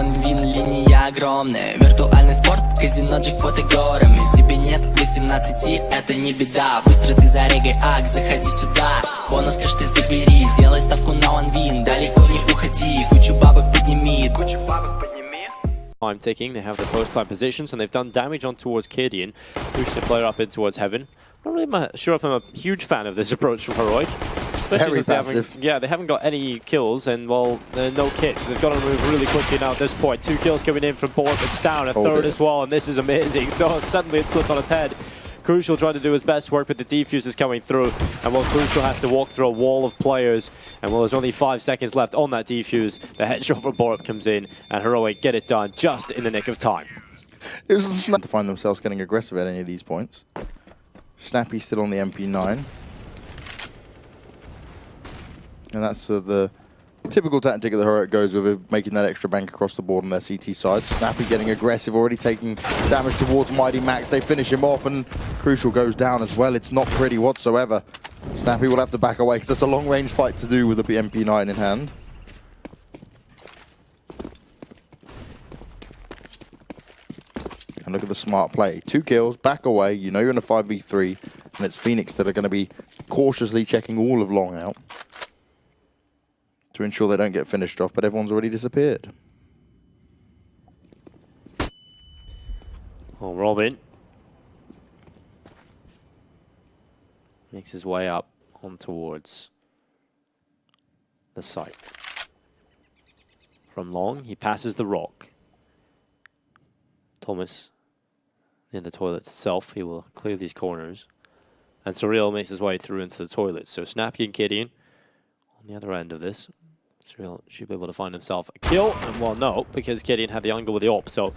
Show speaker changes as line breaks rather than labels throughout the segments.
вин, линия огромная. Виртуальный спорт, казино, джекпоты горами. Тебе нет 18, это не беда. Быстро ты зарегай ак, заходи сюда. Бонус кэш ты забери, сделай ставку на вин. Далеко не уходи, кучу бабок подними.
I'm taking, they have the post plant positions and they've done damage on towards Kadian, pushed the player up in towards heaven. Not really sure if I'm a huge fan of this approach from Heroic. Especially since they haven't got any kills and, well, no kits. They've got to move really quickly now at this point. 2 kills coming in from Bork, it's down, a third as well, and this is amazing. So suddenly it's flipped on its head. Crucial trying to do his best work, but the defuse is coming through. And while Crucial has to walk through a wall of players, and while there's only 5 seconds left on that defuse, the headshot for Bork comes in, and Heroic get it done just in the nick of time.
It was a snap to find themselves getting aggressive at any of these points. Snappy still on the MP9. And that's the typical tactic that Heroic goes with, making that extra bank across the board on their CT side. Snappy getting aggressive, already taking damage towards Mighty Max. They finish him off, and Crucial goes down as well. It's not pretty whatsoever. Snappy will have to back away because that's a long-range fight to do with the MP9 in hand. And look at the smart play. 2 kills, back away. You know you're in a 5v3, and it's Phoenix that are going to be cautiously checking all of long out to ensure they don't get finished off, but everyone's already disappeared.
Oh, Robin makes his way up on towards the site. From long, he passes the rock. Thomas in the toilet itself, he will clear these corners. And Surreal makes his way through into the toilet. So Snappy and Kadian on the other end of this. Surreal should be able to find himself a kill. And well, no, because Kadian had the angle with the op. So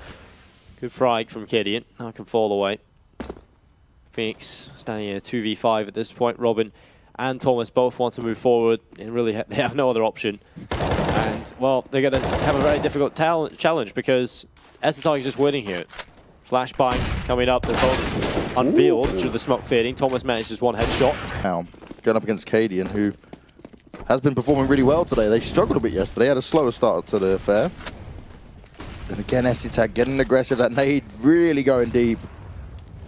good frag from Kadian. Now can fall away. Phoenix standing in a 2v5 at this point. Robin and Thomas both want to move forward. And really, they have no other option. And, well, they're going to have a very difficult challenge because SSI is just winning here. Flashbang coming up. The opponent's unveiled through the smoke fading. Thomas manages 1 headshot.
Now, going up against Kadian, who has been performing really well today. They struggled a bit yesterday, had a slower start to the affair. And again, SC-Tag getting aggressive. That nade really going deep.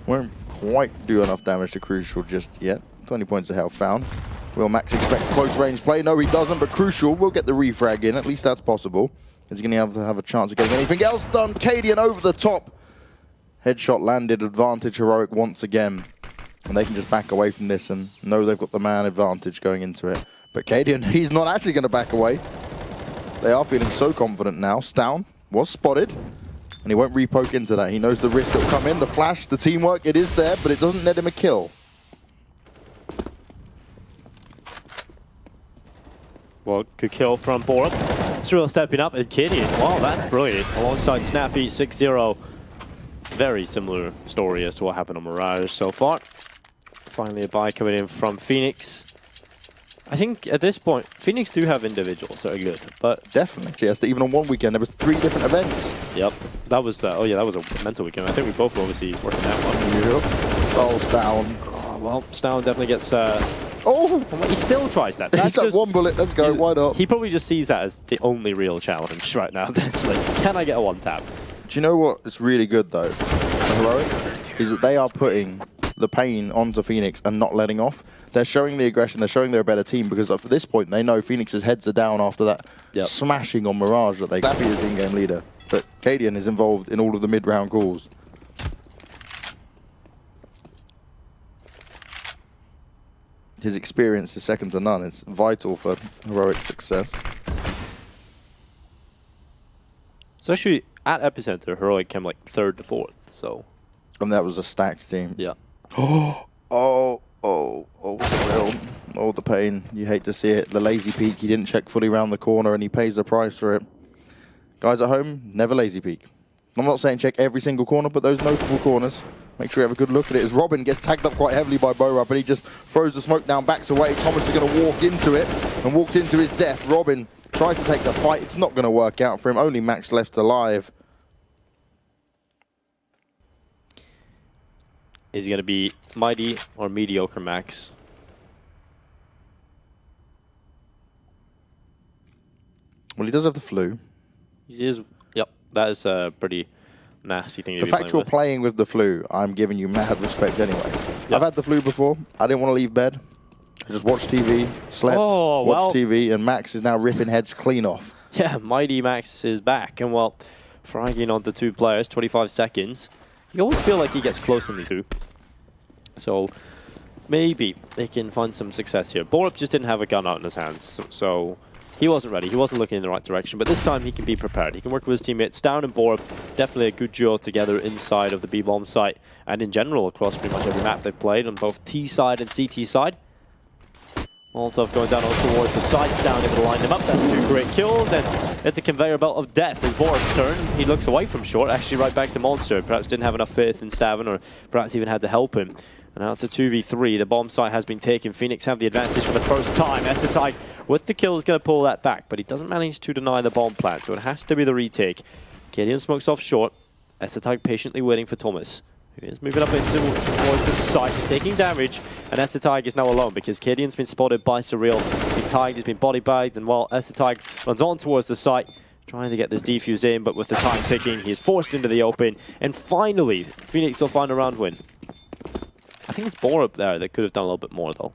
Won't quite do enough damage to Crucial just yet. 20 points of health found. Will Max expect close range play? No, he doesn't, but Crucial will get the refrag in. At least that's possible. Is he going to have a chance of getting anything else done? Kadian over the top. Headshot landed, advantage Heroic once again. And they can just back away from this and know they've got the man advantage going into it. But Kadian, he's not actually going to back away. They are feeling so confident now. Stown was spotted, and he won't re-poke into that. He knows the risk that will come in. The flash, the teamwork, it is there, but it doesn't net him a kill.
Well, good kill from Bork. Surreal stepping up, and Kadian, wow, that's brilliant. Alongside Snappy, 6-0. Very similar story as to what happened on Mirage so far. Finally a buy coming in from Phoenix. I think at this point, Phoenix do have individuals that are good, but
definitely. Yes, even on one weekend there was 3 different events.
Yep, that was oh yeah, that was a mental weekend. I think we both were obviously working that one.
Yep. Oh, Stown.
Oh, well, Stown definitely gets. Oh, he still tries that.
He's got 1 bullet. Let's go. Why not?
He probably just sees that as the only real challenge right now. That's like, can I get a 1-tap?
Do you know what is really good though, Heroic, is that they are putting the pain onto Phoenix and not letting off. They're showing the aggression, they're showing they're a better team because at this point they know Phoenix's heads are down after that smashing on Mirage that they Snappy is the in-game leader. But Kadian is involved in all of the mid-round calls. His experience is second to none. It's vital for Heroic success.
So actually, at Epicenter, Heroic came like 3rd to 4th, so.
And that was a stacked team.
Yeah.
Oh, Surreal. Oh, the pain. You hate to see it. The lazy peek. He didn't check fully around the corner and he pays the price for it. Guys at home, never lazy peek. I'm not saying check every single corner, but those notable corners, make sure you have a good look at it. As Robin gets tagged up quite heavily by Bo-Rup and he just throws the smoke down, backs away. Thomas is going to walk into it and walks into his death. Robin tries to take the fight. It's not going to work out for him. Only Max left alive.
Is he going to be mighty or mediocre Max?
Well, he does have the flu.
He is, yep. That is a pretty nasty thing to
The
be
fact you're
with.
playing with the flu, I'm giving you mad respect anyway. I've had the flu before. I didn't want to leave bed. I just watched TV, slept, watched TV, and Max is now ripping heads clean off.
Yeah, Mighty Max is back, and well, fragging onto 2 players, 25 seconds. You always feel like he gets close in these 2. So maybe they can find some success here. Borup just didn't have a gun out in his hands, so he wasn't ready. He wasn't looking in the right direction, but this time he can be prepared. He can work with his teammates. Down and Borup, definitely a good duo together inside of the B-bomb site, and in general across pretty much every map they've played on both T side and CT side. Molotov going down towards the sides, down able to line them up. That's 2 great kills, and it's a conveyor belt of death. As Borup's turn, he looks away from short, actually right back to Monster. Perhaps didn't have enough faith in Stavin, or perhaps even had to help him. And now it's a 2v3. The bomb site has been taken. Phoenix have the advantage for the first time. Esetai with the kill is going to pull that back, but he doesn't manage to deny the bomb plant, so it has to be the retake. Gideon smokes off short. Esetai patiently waiting for Thomas. He is moving up into towards the site. He's taking damage, and Esetai is now alone because Gideon's been spotted by Surreal. He's been tagged, he's been body bagged, and while Esetai runs on towards the site, trying to get this defuse in, but with the time ticking, he is forced into the open. And finally, Phoenix will find a round win. I think it's Borup there that could have done a little bit more, though.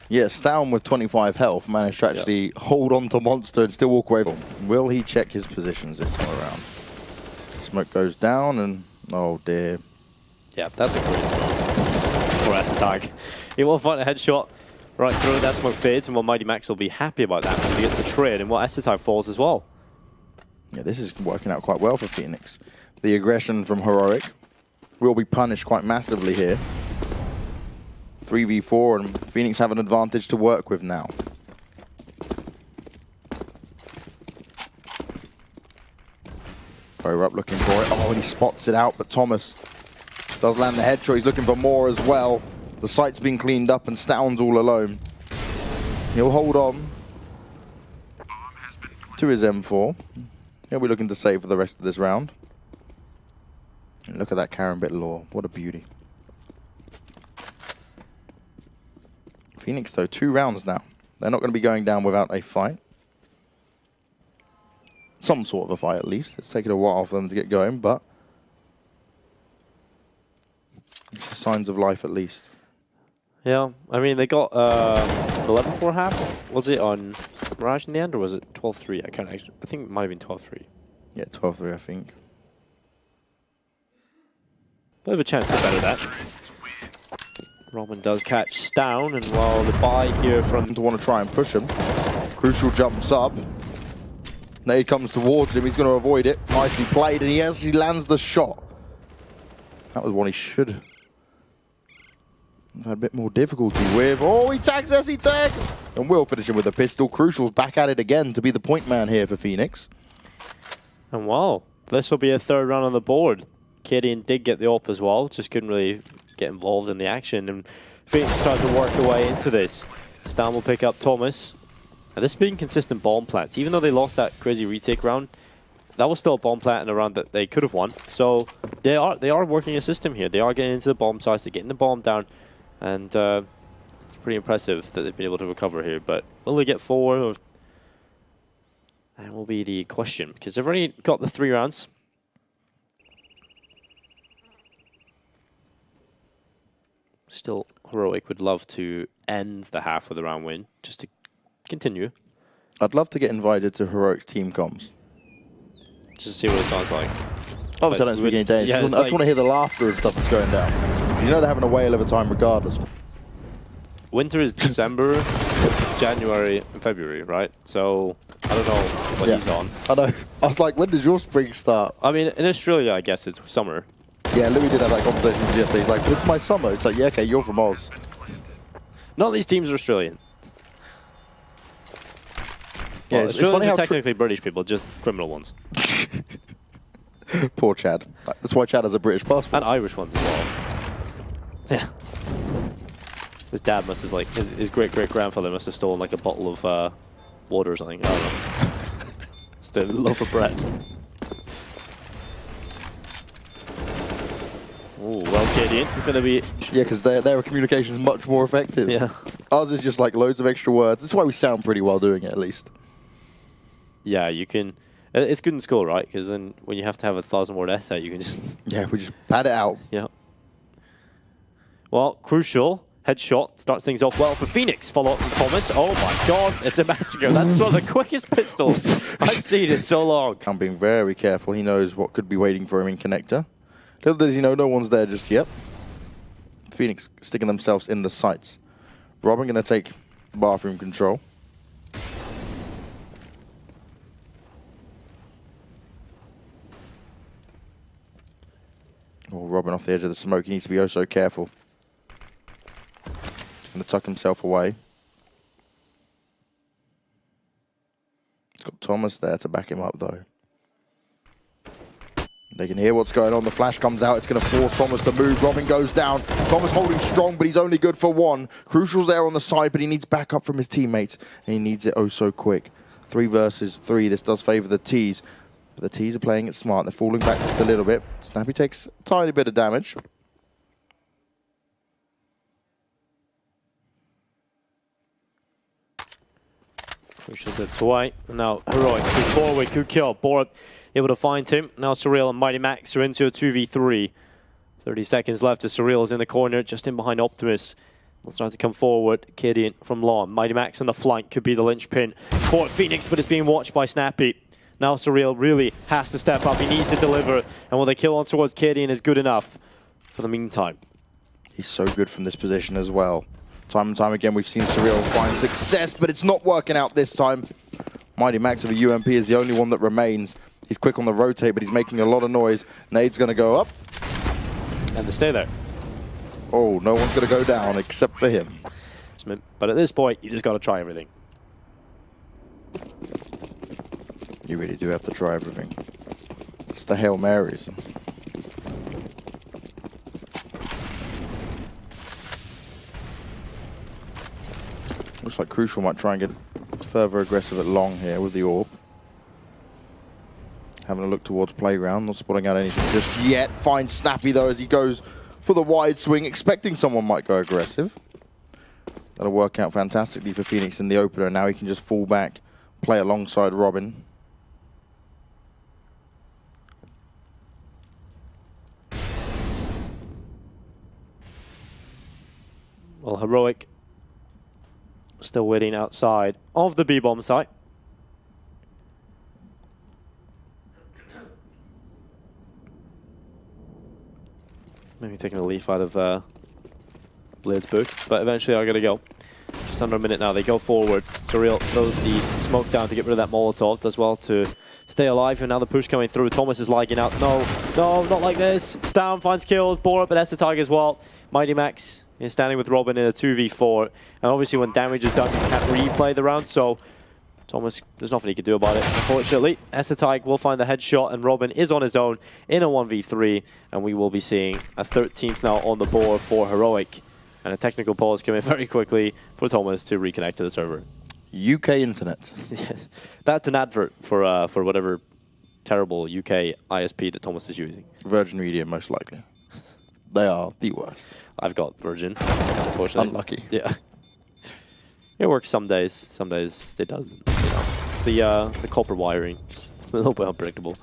Yes, down with 25 health, managed to actually hold on to Monster and still walk away from him. Will he check his positions this time around? Smoke goes down, and oh dear.
Yeah, that's a great smoke for Esetai. He will find a headshot right through. That smoke fades, and while Mighty Max will be happy about that because he gets the trade, and while Esetai falls as well.
Yeah, this is working out quite well for Phoenix. The aggression from Heroic will be punished quite massively here. 3v4, and Phoenix have an advantage to work with now. Up looking for it. Oh, and he spots it out, but Thomas does land the headshot. He's looking for more as well. The site's been cleaned up, and Stown's all alone. He'll hold on to his M4. He'll be looking to save for the rest of this round. And look at that Karambit lore. What a beauty. Phoenix, though, 2 rounds now. They're not going to be going down without a fight. Some sort of a fight, at least. It's taken a while for them to get going, but signs of life, at least.
Yeah, I mean, they got 11-4 half. Was it on Mirage in the end, or was it 12-3? I can't actually. I think it might have been 12-3.
Yeah, 12-3, I think.
Bit of a chance to better that. Robin does catch Stown, and while the buy here from...
To want to try and push him. Crucial jumps up. Nade comes towards him. He's going to avoid it. Nicely played, and he actually lands the shot. That was one he should have had a bit more difficulty with. Oh, he tags us, he tags! And will finish him with a pistol. Crucial's back at it again to be the point man here for Phoenix.
And wow, this will be a 3rd round on the board. Gideon did get the AWP as well, just couldn't really get involved in the action. And Phoenix tries to work their way into this. Stan will pick up Thomas. And this has been consistent bomb plants. Even though they lost that crazy retake round, that was still a bomb plant in a round that they could have won. So they are working a system here. They are getting into the bomb sites, they're getting the bomb down. And it's pretty impressive that they've been able to recover here. But will they get 4? That will be the question, because they've already got the 3 rounds. Still, Heroic would love to end the half with a round win, just to continue.
I'd love to get invited to Heroic's team comms.
Just to see what it sounds like.
Obviously, I don't speak any Danish.
Yeah,
I just want to hear the laughter and stuff that's going down. You know they're having a whale of a time regardless.
Winter is December, January, and February, right? So, I don't know what he's on.
I know. I was like, when does your spring start?
I mean, in Australia, I guess it's summer.
Yeah, Louis did have that conversation with me yesterday. He's like, but it's my summer. It's like, yeah, okay, you're from Oz.
None of these teams are Australian.
Yeah,
Well,
it's funny
Australians
how
are technically British people, just criminal ones.
Poor Chad. That's why Chad has a British passport.
And Irish ones as well. Yeah. His dad must have, like, his great-great-grandfather must have stolen, like, a bottle of water or something. I don't know. Just a loaf of bread. Ooh, well, Gideon is going to be...
Yeah, because their communication is much more effective.
Yeah.
Ours is just, like, loads of extra words. That's why we sound pretty well doing it, at least.
Yeah, you can... It's good in school, right? Because then when you have to have a 1,000-word essay, you can just...
Yeah, we just pad it out.
Yeah. Well, crucial. Headshot starts things off well for Phoenix. Follow up from Thomas. Oh my god, it's a massacre. That's one of the quickest pistols I've seen in so long.
I'm being very careful. He knows what could be waiting for him in connector. Little does he know, no one's there just yet. Phoenix sticking themselves in the sights. Robin going to take bathroom control. Oh, Robin off the edge of the smoke. He needs to be oh so careful. Going to tuck himself away. He's got Thomas there to back him up, though. They can hear what's going on. The flash comes out. It's going to force Thomas to move. Robin goes down. Thomas holding strong, but he's only good for one. Crucial's there on the side, but he needs backup from his teammates, and he needs it oh so quick. 3 versus 3. This does favor the T's, but the T's are playing it smart. They're falling back just a little bit. SNAPPI takes a tiny bit of damage.
Pushes it away. Now Heroic moves forward. Good kill. Borat able to find him. Now Surreal and Mighty Max are into a 2v3. 30 seconds left as Surreal is in the corner, just in behind Optimus. They'll start to come forward. Gideon from Lawn. Mighty Max on the flank could be the linchpin for Phoenix, but it's being watched by SNAPPI. Now Surreal really has to step up. He needs to deliver. And will the kill on towards Gideon is good enough for the meantime.
He's so good from this position as well. Time and time again, we've seen Surreal find success, but it's not working out this time. Mighty Max of a UMP is the only one that remains. He's quick on the rotate, but he's making a lot of noise. Nade's going to go up.
And they stay there.
Oh, no one's going to go down except for him.
But at this point, you just got to try everything.
You really do have to try everything. It's the Hail Marys. Looks like Crucial might try and get further aggressive at long here with the orb. Having a look towards playground, not spotting out anything just yet. Finds SNAPPI though as he goes for the wide swing, expecting someone might go aggressive. That'll work out fantastically for Phoenix in the opener. Now he can just fall back, play alongside Robin.
Well, Heroic still waiting outside of the B-bomb site. Maybe taking a leaf out of Blade's book, but eventually I'm going to go. Just under a minute now, they go forward. Surreal throws the smoke down to get rid of that Molotov, does well to stay alive, and now the push coming through. Thomas is lagging out. No, not like this. Stam finds kills, Borat, but that's the target as well. Mighty Max is standing with Robin in a 2v4, and obviously when damage is done, you can't replay the round, so Thomas, there's nothing he can do about it, unfortunately. Esatag will find the headshot, and Robin is on his own in a 1v3, and we will be seeing a 13th now on the board for Heroic. And a technical pause coming very quickly for Thomas to reconnect to the server.
UK internet.
Yes. That's an advert for whatever terrible UK ISP that Thomas is using.
Virgin Media, most likely. They are the worst.
I've got Virgin, unfortunately.
Unlucky.
Yeah. It works some days it doesn't. You know. It's the copper wiring. It's a little bit unpredictable.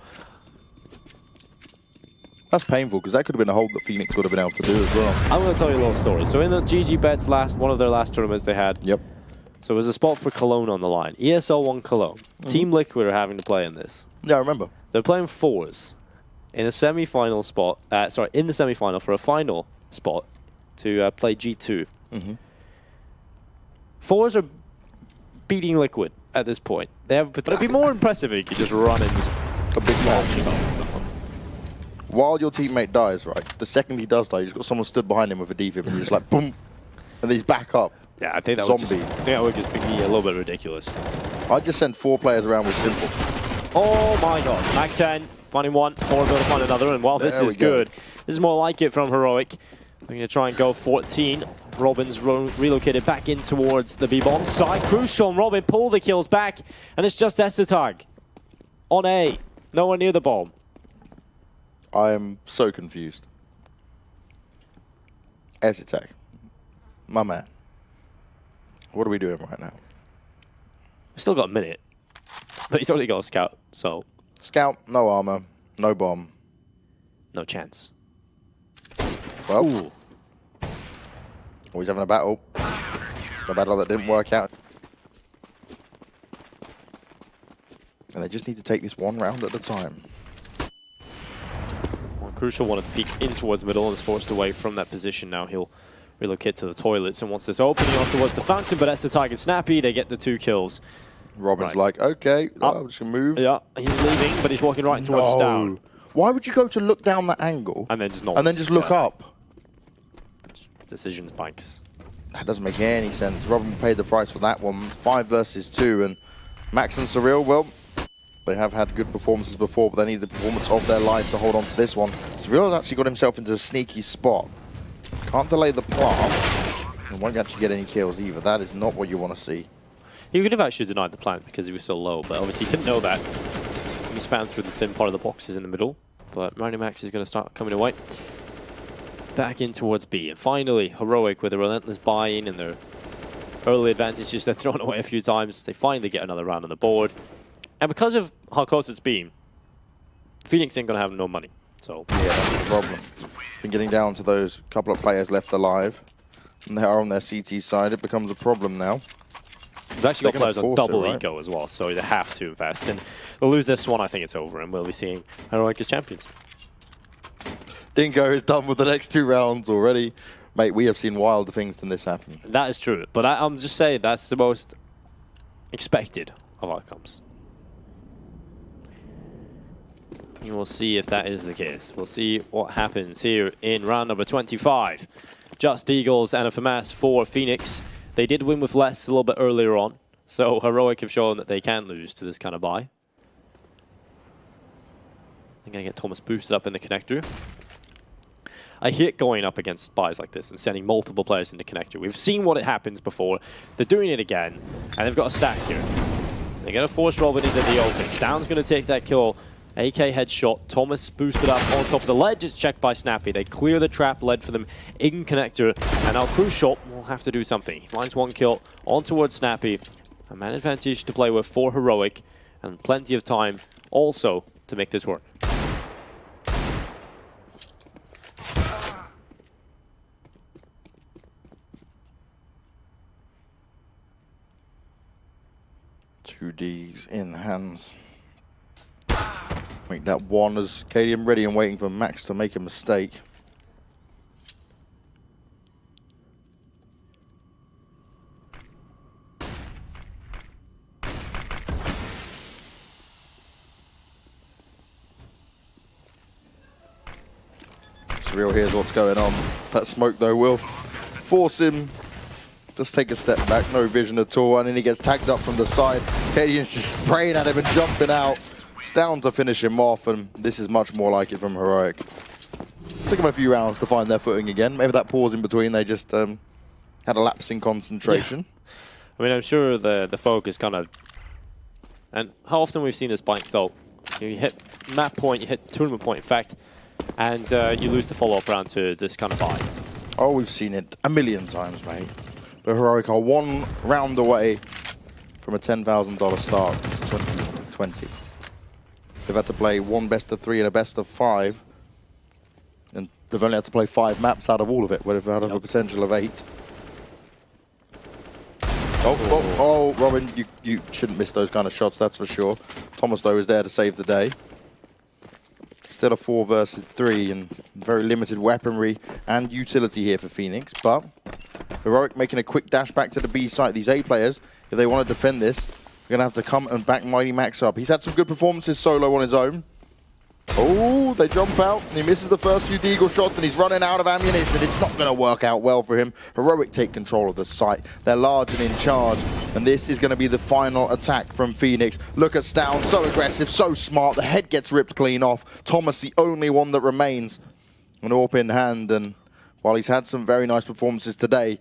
That's painful, because that could have been a hold that Phoenix would have been able to do as well.
I'm going to tell you a little story. So in the GG.BET's one of their last tournaments they had.
Yep.
So it was a spot for Cologne on the line. ESL won Cologne. Team Liquid are having to play in this.
Yeah, I remember. They're
playing fours in a semi-final spot. In the semi-final for a final spot to play G2. Fours are beating Liquid at this point. But it'd be more impressive if you could just run in a big launch or something.
While your teammate dies, right, the second he does die, you've got someone stood behind him with a defib, and you're just like, boom, and he's back up.
Yeah, I think that would just be a little bit ridiculous.
I'd just send 4 players around with simple.
Oh my god. Mac 10, finding one, Borat going to find another, and wow, this is good. This is more like it from Heroic. We're going to try and go 14. Robin's relocated back in towards the B-bomb side. Crucial, and Robin pull the kills back, and it's just Esatag on A. Nowhere near the bomb.
I am so confused. Esatag, my man. What are we doing right now?
We've still got a minute, but he's already got a scout, so
Scout, no armor, no bomb.
No chance.
Well,
Ooh.
always having a battle. The battle that didn't work out. And they just need to take this one round at a time.
Well, Crucial wanted to peek in towards the middle and is forced away from that position. Now he'll relocate to the toilets and wants this opening on towards the fountain, but that's the target. SNAPPI, they get the 2 kills.
Robin's like, okay, I'm just going to move.
Yeah, he's leaving, but he's walking right towards Down.
Why would you go to look down that angle?
And then just not.
And then just look up?
Decisions, Banks.
That doesn't make any sense. Robin paid the price for that one. 5 versus 2. And Max and Surreal, well, they have had good performances before, but they need the performance of their life to hold on to this one. Surreal has actually got himself into a sneaky spot. Can't delay the plant. And won't actually get any kills either. That is not what you want to see.
He could have actually denied the plant because he was so low, but obviously he didn't know that. He spanned through the thin part of the boxes in the middle, but Marnie Max is going to start coming away. Back in towards B, and finally, Heroic with a relentless buy-in and their early advantages they're thrown away a few times. They finally get another round on the board. And because of how close it's been, Phoenix ain't going to have no money. So
yeah, that's the problem. Been getting down to those couple of players left alive, and they are on their CT side. It becomes a problem now.
They've actually got players on double eco as well, so they have to invest. And they'll lose this one, I think it's over, and we'll be seeing Heroic as champions.
Dingo is done with the next 2 rounds already. Mate, we have seen wilder things than this happen.
That is true, but I'm just saying that's the most expected of outcomes. And we'll see if that is the case. We'll see what happens here in round number 25. Just Eagles and a FAMAS for Phoenix. They did win with less a little bit earlier on, so Heroic have shown that they can lose to this kind of buy. I'm going to get Thomas boosted up in the connector. I hate going up against buys like this and sending multiple players into connector. We've seen what it happens before. They're doing it again, and they've got a stack here. They're going to force Robin into the open. Stown's going to take that kill. AK headshot. Thomas boosted up on top of the ledge. It's checked by SNAPPI. They clear the trap led for them in connector. And now Crucial will have to do something. He finds 1 kill on towards SNAPPI. A man advantage to play with for Heroic. And plenty of time also to make this work.
Two Ds in hands. Make that one as KDM ready and waiting for Max to make a mistake. Surreal hears what's going on. That smoke though will force him. Just take a step back, no vision at all, and then he gets tagged up from the side. KDM's just spraying at him and jumping out. It's down to finish him off, and this is much more like it from Heroic. Took them a few rounds to find their footing again. Maybe that pause in between, they just had a lapse in concentration.
Yeah. I mean, I'm sure the focus kind of... And how often we've seen this blank though. You hit map point, you hit tournament point, in fact, and you lose the follow-up round to this kind of buy.
Oh, we've seen it a million times, mate. The Heroic are 1 round away from a $10,000 start for 2020. They've had to play 1 best-of-3 and a best-of-5. And they've only had to play 5 maps out of all of it, where they've had a potential of 8. Oh, Robin, you shouldn't miss those kind of shots, that's for sure. Thomas, though, is there to save the day. Still a 4 versus 3 and very limited weaponry and utility here for Phoenix, but Heroic making a quick dash back to the B site. These A players, if they want to defend this, they're going to have to come and back Mighty Max up. He's had some good performances solo on his own. Oh, they jump out. And he misses the first few Deagle shots and he's running out of ammunition. It's not going to work out well for him. Heroic take control of the site. They're large and in charge. And this is going to be the final attack from Phoenix. Look at Stown, so aggressive, so smart. The head gets ripped clean off. Thomas, the only one that remains. An AWP in hand. And while he's had some very nice performances today,